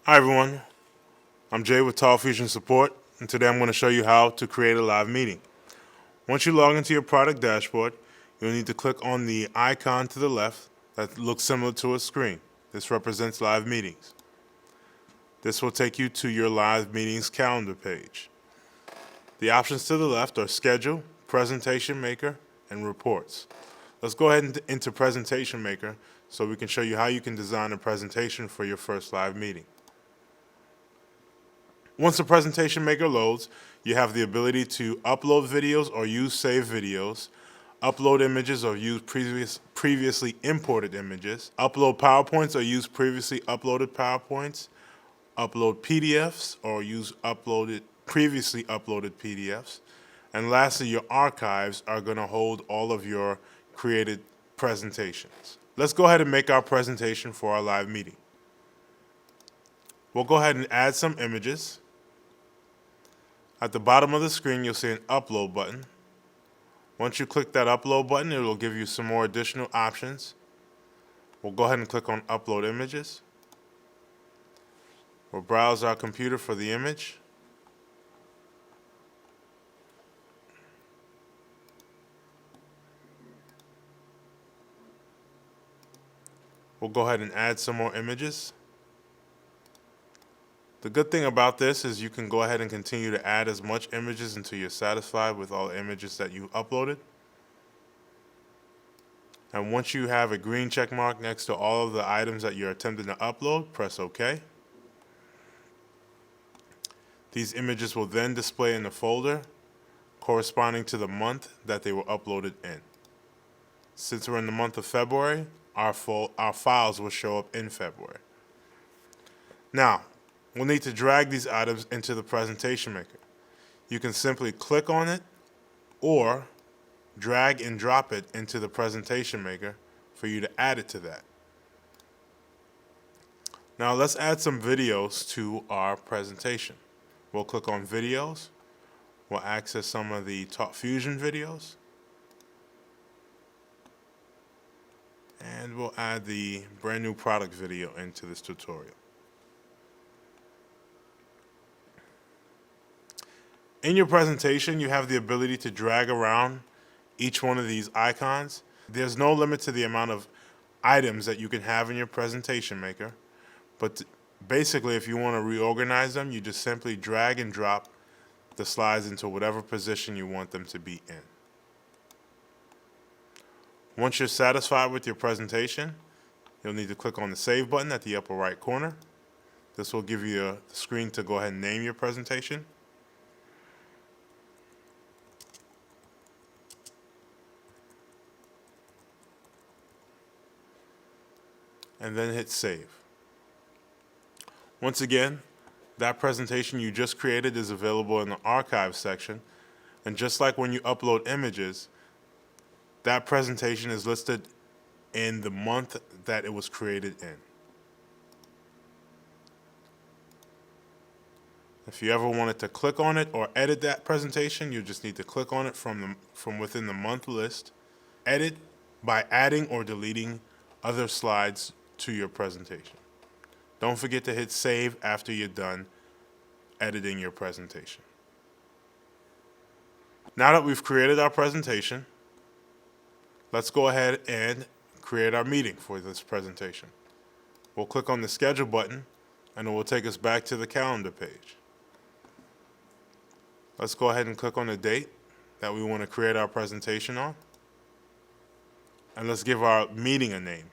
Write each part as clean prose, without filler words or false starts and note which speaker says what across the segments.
Speaker 1: Hi everyone, I'm Jay with Tall Fusion Support, and today I'm going to show you how to create a live meeting. Once you log into your product dashboard, you'll need to click on the icon to the left that looks similar to a screen. This represents live meetings. This will take you to your live meetings calendar page. The options to the left are Schedule, Presentation Maker, and Reports. Let's go ahead into Presentation Maker so we can show you how you can design a presentation for your first live meeting. Once the presentation maker loads, you have the ability to upload videos or use saved videos, upload images or use previously imported images, upload PowerPoints or use previously uploaded PowerPoints, upload PDFs or use previously uploaded PDFs, and lastly, your archives are going to hold all of your created presentations. Let's go ahead and make our presentation for our live meeting. We'll go ahead and add some images. At the bottom of the screen, you'll see an upload button. Once you click that upload button, it will give you some more additional options. We'll go ahead and click on upload images. We'll browse our computer for the image. We'll go ahead and add some more images. The good thing about this is you can go ahead and continue to add as much images until you're satisfied with all the images that you uploaded. And once you have a green check mark next to all of the items that you're attempting to upload, press OK. These images will then display in the folder corresponding to the month that they were uploaded in. Since we're in the month of February, our files will show up in February. Now, we'll need to drag these items into the presentation maker. You can simply click on it or drag and drop it into the presentation maker for you to add it to that. Now let's add some videos to our presentation. We'll click on videos. We'll access some of the Talk Fusion videos. And we'll add the brand new product video into this tutorial. In your presentation, you have the ability to drag around each one of these icons. There's no limit to the amount of items that you can have in your presentation maker, but basically if you want to reorganize them, you just simply drag and drop the slides into whatever position you want them to be in. Once you're satisfied with your presentation, you'll need to click on the Save button at the upper right corner. This will give you a screen to go ahead and name your presentation. And then hit Save. Once again, that presentation you just created is available in the Archive section. And just like when you upload images, that presentation is listed in the month that it was created in. If you ever wanted to click on it or edit that presentation, you just need to click on it from within the month list. Edit by adding or deleting other slides to your presentation. Don't forget to hit Save after you're done editing your presentation. Now that we've created our presentation, let's go ahead and create our meeting for this presentation. We'll click on the Schedule button and it will take us back to the calendar page. Let's go ahead and click on the date that we want to create our presentation on. And let's give our meeting a name.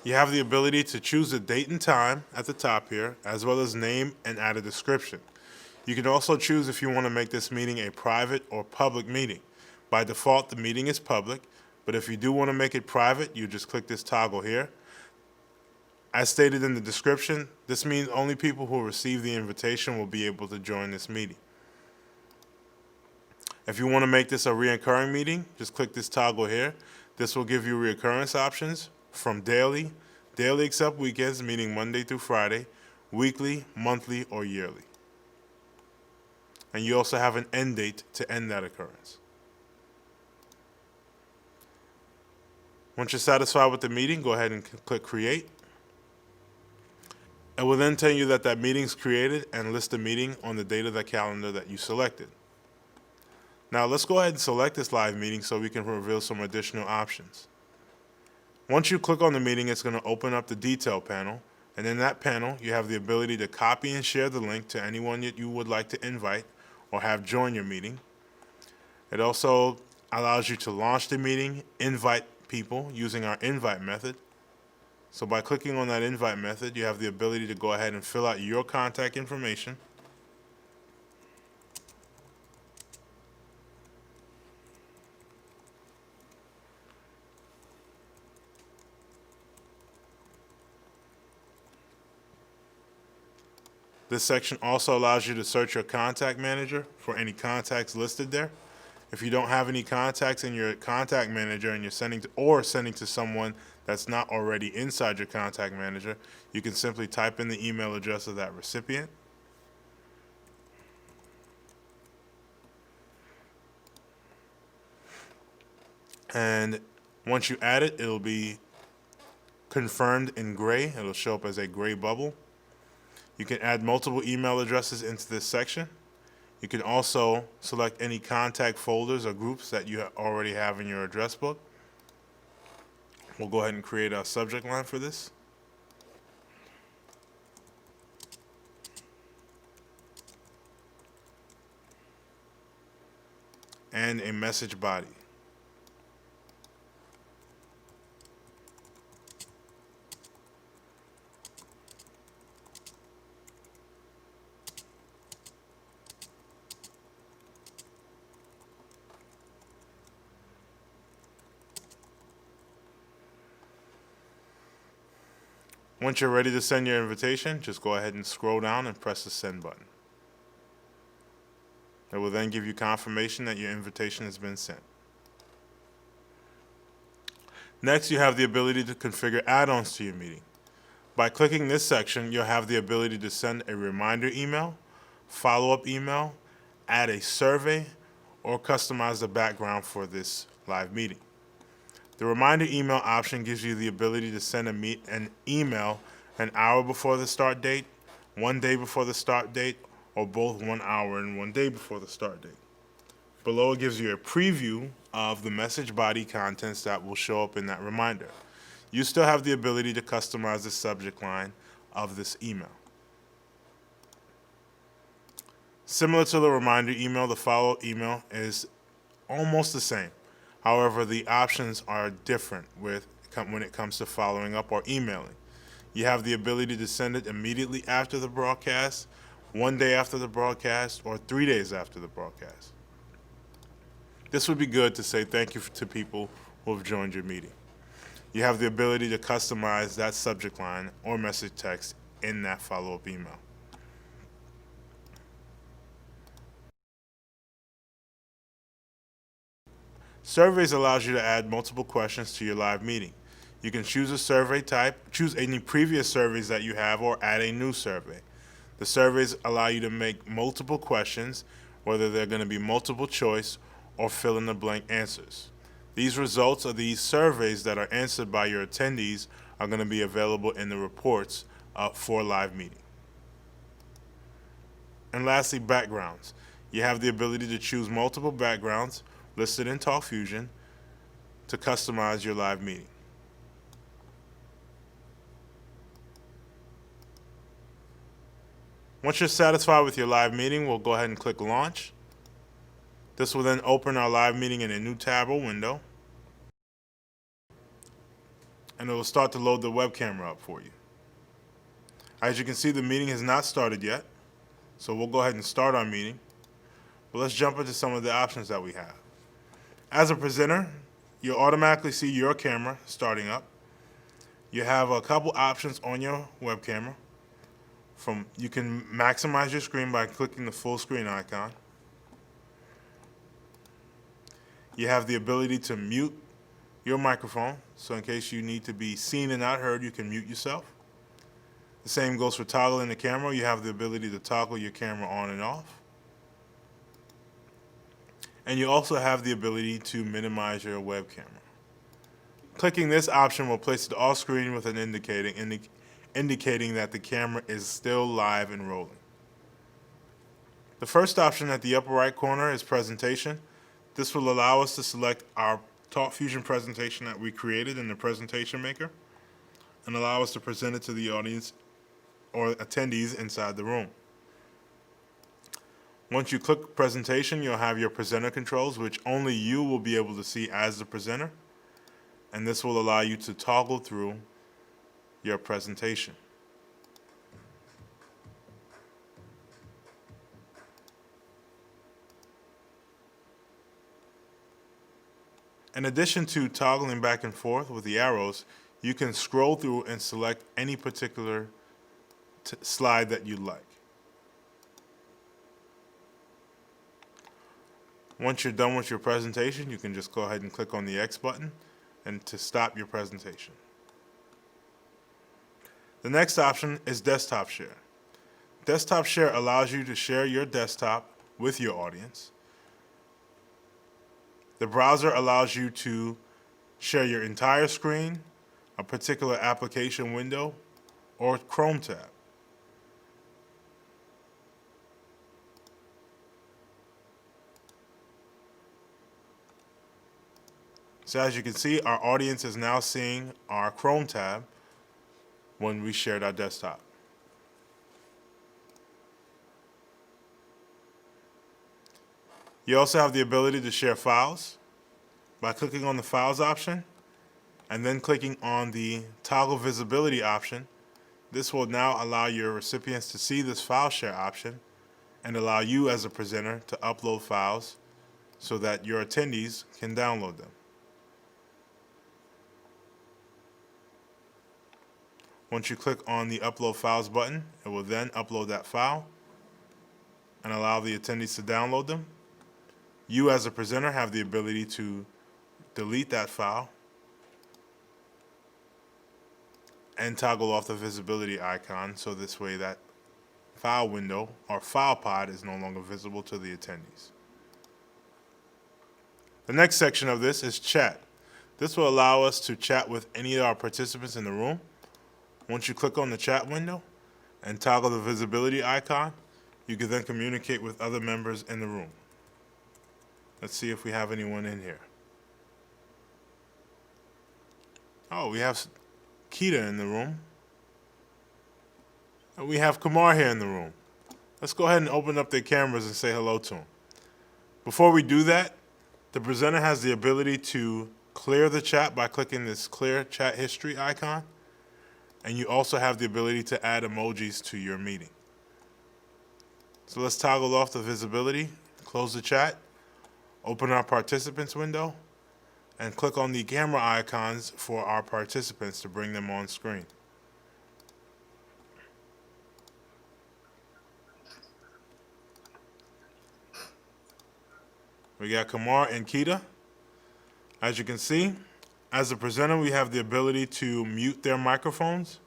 Speaker 1: You have the ability to choose the date and time at the top here, as well as name and add a description. You can also choose if you want to make this meeting a private or public meeting. By default, the meeting is public, but if you do want to make it private, you just click this toggle here. As stated in the description, this means only people who receive the invitation will be able to join this meeting. If you want to make this a recurring meeting, just click this toggle here. This will give you reoccurrence options from daily except weekends, meaning Monday through Friday, weekly, monthly, or yearly. and you also have an end date to end that occurrence. Once you're satisfied with the meeting, go ahead and click Create. It will then tell you that that meeting's created and list the meeting on the date of the calendar that you selected. Now let's go ahead and select this live meeting so we can reveal some additional options. Once you click on the meeting, it's going to open up the detail panel, and in that panel you have the ability to copy and share the link to anyone that you would like to invite or have join your meeting. It also allows you to launch the meeting, invite people using our invite method. So by clicking on that invite method, you have the ability to go ahead and fill out your contact information. This section also allows you to search your contact manager for any contacts listed there. If you don't have any contacts in your contact manager and you're sending to someone that's not already inside your contact manager, you can simply type in the email address of that recipient. And once you add it, it'll be confirmed in gray. It'll show up as a gray bubble. You can add multiple email addresses into this section. You can also select any contact folders or groups that you already have in your address book. We'll go ahead and create a subject line for this. And a message body. Once you're ready to send your invitation, just go ahead and scroll down and press the send button. It will then give you confirmation that your invitation has been sent. Next, you have the ability to configure add-ons to your meeting. By clicking this section, you'll have the ability to send a reminder email, follow-up email, add a survey, or customize the background for this live meeting. The reminder email option gives you the ability to send an email an hour before the start date, 1 day before the start date, or both 1 hour and 1 day before the start date. Below it gives you a preview of the message body contents that will show up in that reminder. You still have the ability to customize the subject line of this email. Similar to the reminder email, the follow-up email is almost the same. However, the options are different when it comes to following up or emailing. You have the ability to send it immediately after the broadcast, 1 day after the broadcast, or 3 days after the broadcast. This would be good to say thank you to people who have joined your meeting. You have the ability to customize that subject line or message text in that follow-up email. Surveys allows you to add multiple questions to your live meeting. You can choose a survey type, choose any previous surveys that you have, or add a new survey. The surveys allow you to make multiple questions, whether they're going to be multiple choice or fill in the blank answers. These results of these surveys that are answered by your attendees are going to be available in the reports for live meeting. And lastly, backgrounds. You have the ability to choose multiple backgrounds listed in TalkFusion to customize your live meeting. Once you're satisfied with your live meeting, we'll go ahead and click Launch. This will then open our live meeting in a new tab or window, and it will start to load the web camera up for you. As you can see, the meeting has not started yet, so we'll go ahead and start our meeting. But let's jump into some of the options that we have. As a presenter, you'll automatically see your camera starting up. You have a couple options on your web camera. You can maximize your screen by clicking the full screen icon. You have the ability to mute your microphone, so in case you need to be seen and not heard, you can mute yourself. The same goes for toggling the camera. You have the ability to toggle your camera on and off. And you also have the ability to minimize your web camera. Clicking this option will place it off screen with an indicating that the camera is still live and rolling. The first option at the upper right corner is presentation. This will allow us to select our Talk Fusion presentation that we created in the presentation maker and allow us to present it to the audience or attendees inside the room. Once you click presentation, you'll have your presenter controls, which only you will be able to see as the presenter, and this will allow you to toggle through your presentation. In addition to toggling back and forth with the arrows, you can scroll through and select any particular slide that you like. Once you're done with your presentation, you can just go ahead and click on the X button and to stop your presentation. The next option is desktop share. Desktop share allows you to share your desktop with your audience. The browser allows you to share your entire screen, a particular application window, or Chrome tab. So as you can see, our audience is now seeing our Chrome tab when we shared our desktop. You also have the ability to share files by clicking on the Files option and then clicking on the Toggle Visibility option. This will now allow your recipients to see this file share option and allow you as a presenter to upload files so that your attendees can download them. Once you click on the Upload Files button, it will then upload that file and allow the attendees to download them. You as a presenter have the ability to delete that file and toggle off the visibility icon so this way that file window or file pod is no longer visible to the attendees. The next section of this is chat. This will allow us to chat with any of our participants in the room. Once you click on the chat window and toggle the visibility icon, you can then communicate with other members in the room. Let's see if we have anyone in here. Oh, we have Keita in the room. And we have Kumar here in the room. Let's go ahead and open up their cameras and say hello to them. Before we do that, the presenter has the ability to clear the chat by clicking this Clear Chat History icon. And you also have the ability to add emojis to your meeting. So let's toggle off the visibility, close the chat, open our participants window, and click on the camera icons for our participants to bring them on screen. We got Kumar and Keita. As you can see, as a presenter, we have the ability to mute their microphones,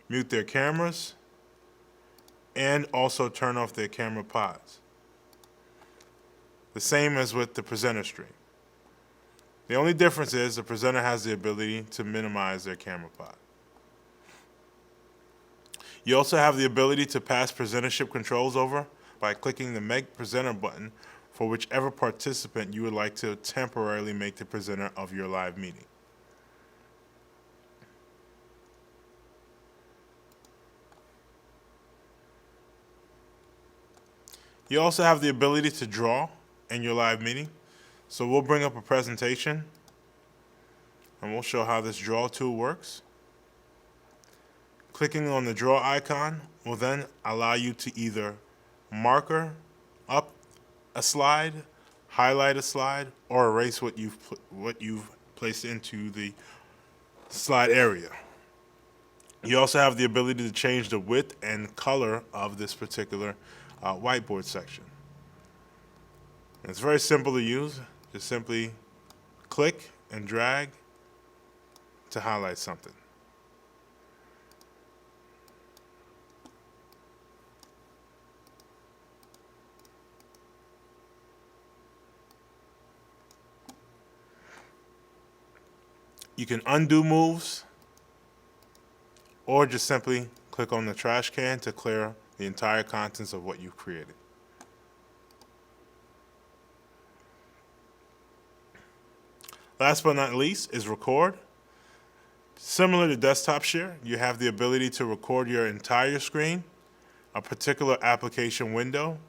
Speaker 1: mute their cameras, and also turn off their camera pods. The same as with the presenter stream. The only difference is the presenter has the ability to minimize their camera pod. You also have the ability to pass presentership controls over by clicking the Make Presenter button for whichever participant you would like to temporarily make the presenter of your live meeting. You also have the ability to draw in your live meeting. So we'll bring up a presentation and we'll show how this draw tool works. Clicking on the draw icon will then allow you to either marker up a slide, highlight a slide, or erase what you've placed into the slide area. You also have the ability to change the width and color of this particular whiteboard section. It's very simple to use. Just simply click and drag to highlight something. You can undo moves or just simply click on the trash can to clear the entire contents of what you've created. Last but not least is record. Similar to desktop share, you have the ability to record your entire screen, a particular application window,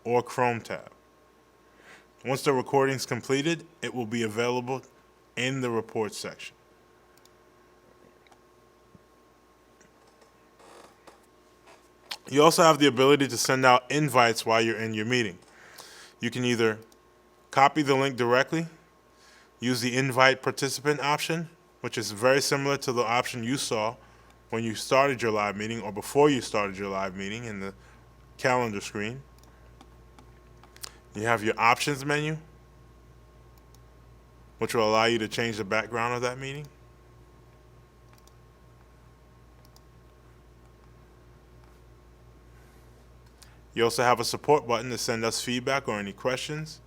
Speaker 1: or Chrome tab. Once the recording is completed, it will be available in the report section. You also have the ability to send out invites while you're in your meeting. You can either copy the link directly, use the invite participant option, which is very similar to the option you saw when you started your live meeting or before you started your live meeting in the calendar screen. You have your options menu, which will allow you to change the background of that meeting. You also have a support button to send us feedback or any questions.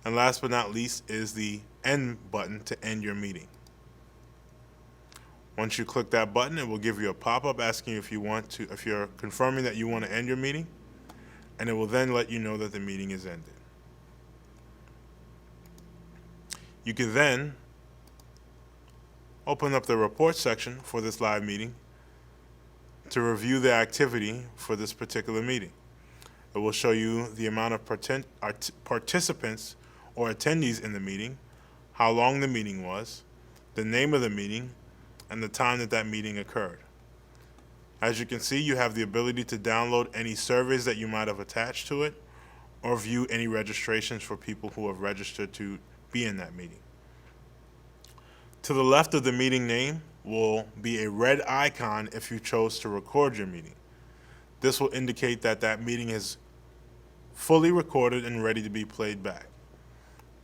Speaker 1: And last but not least is the end button to end your meeting. Once you click that button, it will give you a pop-up asking you if you're confirming that you want to end your meeting, and it will then let you know that the meeting is ended. You can then open up the report section for this live meeting to review the activity for this particular meeting. It will show you the amount of participants or attendees in the meeting, how long the meeting was, the name of the meeting, and the time that that meeting occurred. As you can see, you have the ability to download any surveys that you might have attached to it or view any registrations for people who have registered to be in that meeting. To the left of the meeting name will be a red icon if you chose to record your meeting. This will indicate that that meeting is fully recorded and ready to be played back.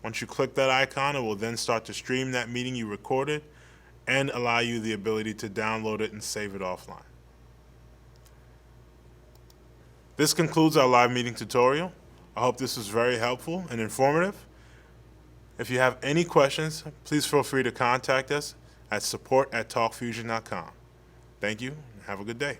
Speaker 1: Once you click that icon, it will then start to stream that meeting you recorded and allow you the ability to download it and save it offline. This concludes our live meeting tutorial. I hope this was very helpful and informative. If you have any questions, please feel free to contact us at support@talkfusion.com. Thank you, and have a good day.